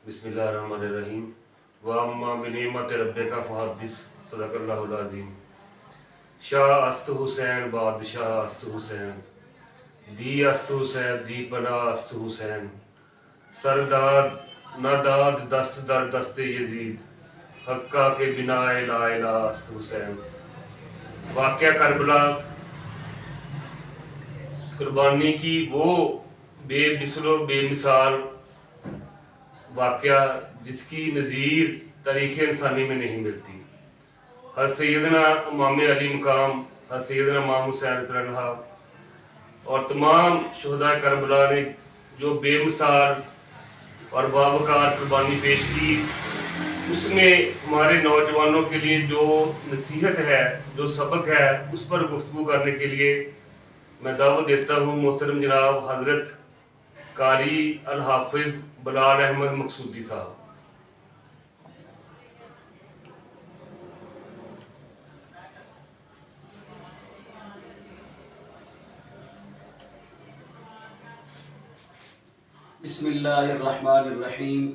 बिस्मिल्लाहिर्रहमानिर्रहीम वअम्मा बिनिअमति रब्बिका फहद्दिस सदक़ल्लाहुल अज़ीम। शाह अस्त हुसैन बादशाह अस्त हुसैन दी अस्त हुसैन दी पना अस्त हुसैन सरदाद नादाद दस्त दर दस्त यजीद हक्का के बिनाए ला इलाहा अस्त हुसैन। वाक़या करबला कुर्बानी की वो बेमिसलो बेमिसाल वाक़या जिसकी नज़ीर तारीख़ इंसानी में नहीं मिलती। हज़रत सैयदना इमाम अली मकाम हज़रत सैयदना इमाम हुसैन रज़ियल्लाहु अन्हु और तमाम शुहदा करबला ने जो बेमिसाल और बावकार कुर्बानी पेश की, उसमें हमारे नौजवानों के लिए जो नसीहत है, जो सबक है, उस पर गुफ्तगू करने के लिए मैं दावत देता हूँ मोहतरम जनाब हज़रत कारी अल हाफिज़ बिलाल अहमद मकसूदी साहब। बिस्मिल्लाहिर्रहमानिर्रहीम।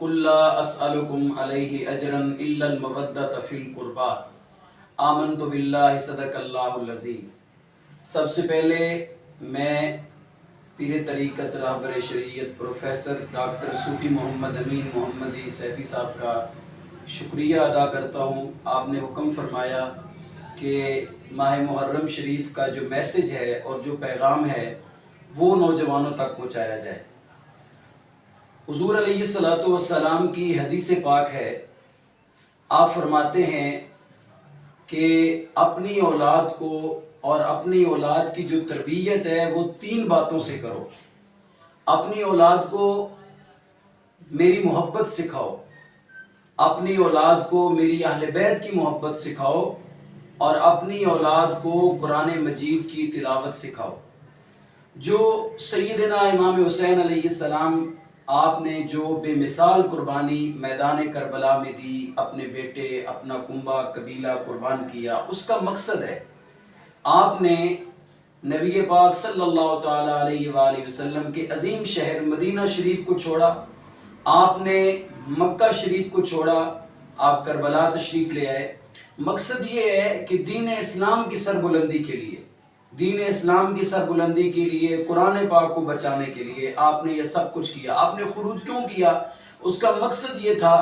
कुल्ला अस्अलुकुम अलैहि अजरन इल्लल मवद्दत फिल कुर्बा आमनतु बिल्लाहि सदक़ल्लाहुल अज़ीम। सबसे पहले मैं पीर तरीक़त रहबर शरीयत प्रोफेसर डॉक्टर सूफ़ी मोहम्मद अमीन मोहम्मदी सैफ़ी साहब का शुक्रिया अदा करता हूँ। आपने हुक्म फरमाया कि माह मुहर्रम शरीफ का जो मैसेज है और जो पैगाम है वो नौजवानों तक पहुँचाया जाए। हुज़ूर अलैहिस्सलातु वस्सलाम की हदीस पाक है, आप फरमाते हैं कि अपनी औलाद को और अपनी औलाद की जो तरबियत है वो 3 बातों से करो। अपनी औलाद को मेरी मोहब्बत सिखाओ, अपनी औलाद को मेरी अहले बैत की मोहब्बत सिखाओ और अपनी औलाद को कुरान मजीद की तिलावत सिखाओ। जो सैयदना इमाम हुसैन अलैहिस्सलाम आपने जो बेमिसाल कुर्बानी मैदान करबला में दी, अपने बेटे अपना कुंबा कबीला कुर्बान किया, उसका मकसद है आपने नबी पाक सल्लल्लाहु ताला अलैहि वसल्लम के अजीम शहर मदीना शरीफ को छोड़ा, आपने मक्का शरीफ को छोड़ा, आप करबला तशरीफ़ ले आए। मकसद ये है कि दीन इस्लाम की सरबुलंदी के लिए, दीन इस्लाम की सरबुलंदी के लिए, कुरान पाक को बचाने के लिए आपने ये सब कुछ किया। आपने खुरूज क्यों किया? उसका मकसद ये था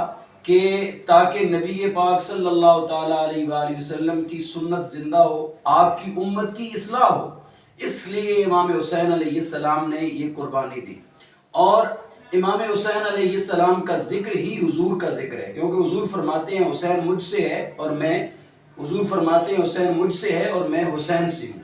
कि ताकि नबी पाक सल्लल्लाहु ताला अलैहि वसल्लम की सुन्नत ज़िंदा हो, आपकी उम्मत की इस्लाह हो। इसलिए इमाम हुसैन अलैहिस्सलाम ने ये कुर्बानी दी। और इमाम हुसैन अलैहिस्सलाम का ज़िक्र ही हुजूर का ज़िक्र है, क्योंकि हुजूर फरमाते हैं हुसैन मुझसे है और मैं, हुजूर फरमाते हैं हुसैन मुझसे है और मैं हुसैन से हूँ।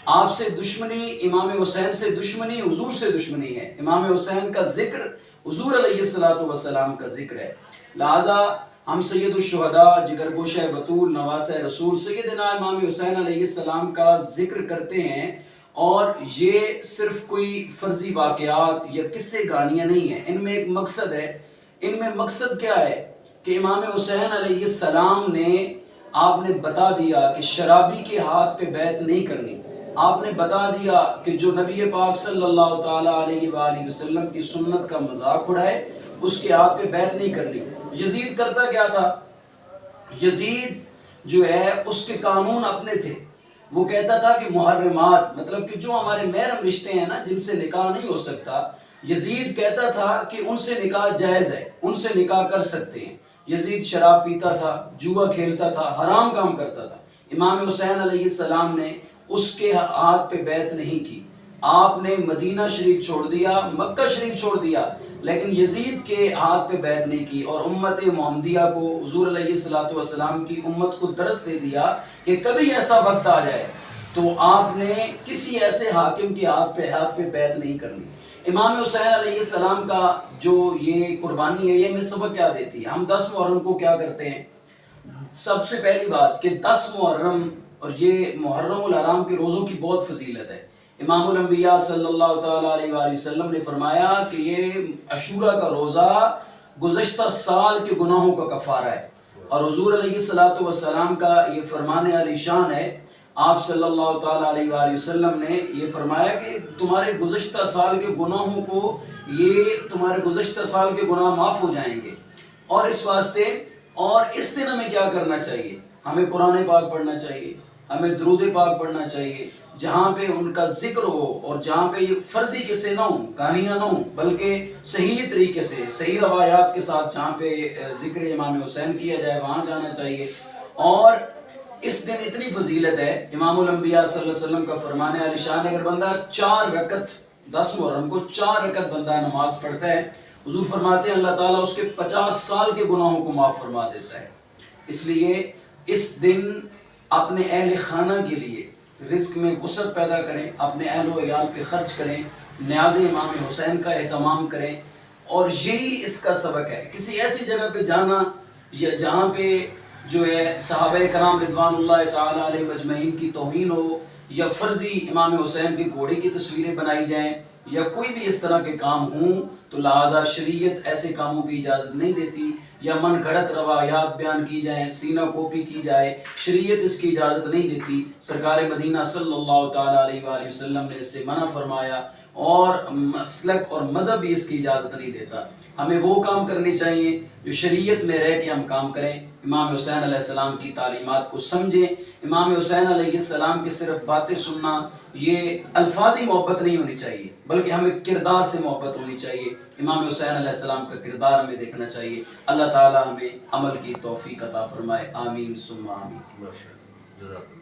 आपसे दुश्मनी, इमाम हुसैन से दुश्मनी हुजूर से दुश्मनी है। इमाम हुसैन का ज़िक्र हुजूर अलैहिस्सलातु वस्सलाम का ज़िक्र है। लिहाजा हम सैयदुश्शुहदा जिगरगोशा बतूल नवासे रसूल सैयदना इमाम हुसैन अलैहिस्सलाम का ज़िक्र करते हैं। और ये सिर्फ कोई फ़र्ज़ी वाक़यात या किस्से गानियाँ नहीं हैं, इनमें एक मकसद है। इनमें मकसद क्या है कि इमाम हुसैन अलैहिस्सलाम ने, आपने बता दिया कि शराबी के हाथ पे बैत नहीं करनी। आपने बता दिया कि जो नबी पाक सल्लल्लाहु ताला अलैहि वसल्लम की सुन्नत का मजाक उड़ाए उसके हाथ पे बैत नहीं करनी। यजीद करता क्या था? यजीद जो है उसके कानून अपने थे। वो कहता था कि मुहर्रमात, मतलब कि जो हमारे महरम रिश्ते हैं ना, जिनसे निकाह नहीं हो सकता, यजीद कहता था कि उनसे निकाह जायज़ है, उनसे निकाह कर सकते हैं। यजीद शराब पीता था, जुआ खेलता था, हराम काम करता था। इमाम हुसैन अलैहिस्सलाम ने उसके हाथ पे बैत नहीं की। आपने मदीना शरीफ छोड़ दिया, मक्का शरीफ छोड़ दिया, लेकिन यजीद के हाथ पे बैत नहीं की। और उम्मत मोहम्मदिया को, हुजूर अलैहिस्सलातु वस्सलाम की उम्मत को दर्स दे दिया कि कभी ऐसा वक्त आ जाए तो आपने किसी ऐसे हाकिम के हाथ पे बैत नहीं करनी। इमाम हुसैन अलैहिस्सलाम का जो ये कुर्बानी है, ये हमें सबक क्या देती है? हम 10 मुहर्रम को क्या करते हैं? सबसे पहली बात कि 10 मुहर्रम और ये मुहर्रमुल हराम के रोज़ों की बहुत फजीलत है। इमामुल अंबिया सल्लल्लाहु ताला अलैहि वसल्लम ने फरमाया कि ये अशूरा का रोज़ा गुज़श्ता साल के गुनाहों का कफ़ारा है। और हुज़ूर अलैहिस्सलातु वस्सलाम का ये फरमान आलीशान है, آپ صلی اللہ تعالیٰ علیہ وآلہ وسلم نے یہ فرمایا کہ تمہارے گزشتہ سال کے گناہوں کو تمہارے گزشتہ سال کے گناہ معاف ہو جائیں گے، اور اس واسطے اور اس دن ہمیں کیا کرنا چاہیے؟ ہمیں قرآن پاک پڑھنا چاہیے، ہمیں درود پاک پڑھنا چاہیے، جہاں پہ ان کا ذکر ہو اور جہاں پہ یہ فرضی قصے نہ ہوں، کہانیاں نہ ہوں، بلکہ صحیح طریقے سے صحیح روایات کے ساتھ جہاں پہ ذکر امام حسین کیا جائے وہاں جانا چاہیے۔ اور اس دن اتنی فضیلت ہے، امام الانبیاء صلی اللہ علیہ وسلم کا فرمان عالی شان، اگر بندہ 4 رکعت 10 محرم کو 4 رکعت بندہ نماز پڑھتا ہے، حضور فرماتے ہیں اللہ تعالیٰ اس کے 50 سال کے گناہوں کو معاف فرما دیتا ہے۔ اس لیے اس دن اپنے اہل خانہ کے لیے رزق میں وسعت پیدا کریں، اپنے اہل و عیال پہ خرچ کریں، نیاز امام حسین کا اہتمام کریں، اور یہی اس کا سبق ہے۔ کسی ایسی جگہ پہ جانا یا جہاں پہ جو ہے صحابہ کرام رضوان اللہ تعالیٰ علیہ مجمعین کی توہین ہو، یا فرضی امام حسین کے گھوڑے کی تصویریں بنائی جائیں، یا کوئی بھی اس طرح کے کام ہوں، تو لہذا شریعت ایسے کاموں کی اجازت نہیں دیتی، یا من گھڑت روایات بیان کی جائیں، سینہ کوپی کی جائے، شریعت اس کی اجازت نہیں دیتی۔ سرکار مدینہ صلی اللہ تعالیٰ علیہ وآلہ وسلم نے اس سے منع فرمایا، اور مسلک اور مذہب بھی اس کی اجازت نہیں دیتا۔ ہمیں وہ کام کرنے چاہیے جو شریعت میں رہ کے ہم کام کریں، امام حسین علیہ السلام کی تعلیمات کو سمجھیں۔ امام حسین علیہ السلام کی صرف باتیں سننا، یہ الفاظی محبت نہیں ہونی چاہیے، بلکہ ہمیں کردار سے محبت ہونی چاہیے۔ امام حسین علیہ السلام کا کردار ہمیں دیکھنا چاہیے۔ اللہ تعالیٰ ہمیں عمل کی توفیق عطا فرمائے، آمین ثم آمین۔ ماشاء اللہ، جزاک اللہ۔